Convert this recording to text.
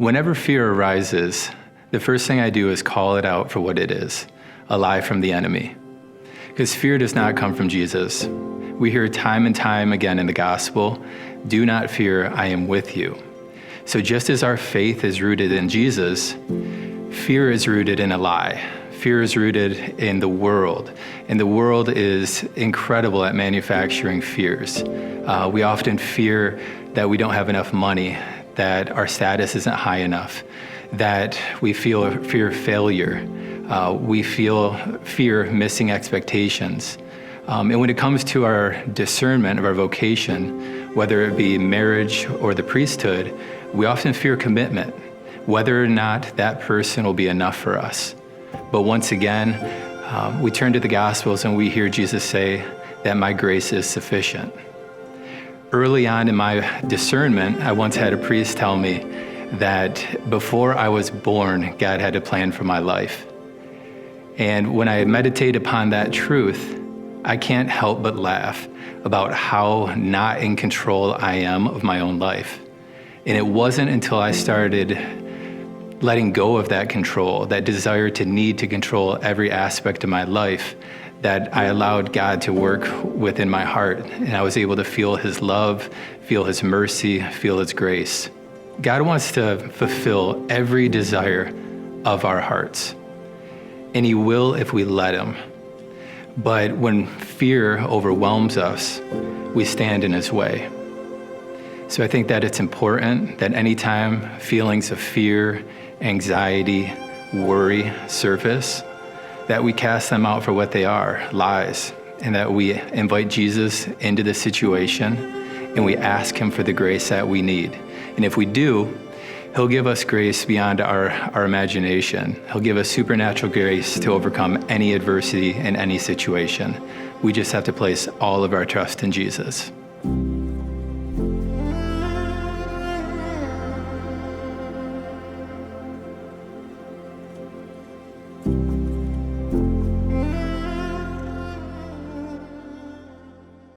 Whenever fear arises, the first thing I do is call it out for what it is, a lie from the enemy. Because fear does not come from Jesus. We hear time and time again in the gospel, "Do not fear, I am with you." So just as our faith is rooted in Jesus, fear is rooted in a lie. Fear is rooted in the world, and the world is incredible at manufacturing fears. We often fear that we don't have enough money, that our status isn't high enough, that we fear failure. We feel fear missing expectations. And when it comes to our discernment of our vocation, whether it be marriage or the priesthood, we often fear commitment, whether or not that person will be enough for us. But once again, we turn to the Gospels and we hear Jesus say that my grace is sufficient. Early on in my discernment, I once had a priest tell me that before I was born, God had a plan for my life. And when I meditate upon that truth, I can't help but laugh about how not in control I am of my own life. And it wasn't until I started letting go of that control, that desire to need to control every aspect of my life, that I allowed God to work within my heart, and I was able to feel His love, feel His mercy, feel His grace. God wants to fulfill every desire of our hearts, and He will if we let Him. But when fear overwhelms us, we stand in His way. So I think that it's important that anytime feelings of fear, anxiety, worry surface, that we cast them out for what they are, lies, and that we invite Jesus into the situation and we ask Him for the grace that we need. And if we do, He'll give us grace beyond our imagination. He'll give us supernatural grace to overcome any adversity in any situation. We just have to place all of our trust in Jesus.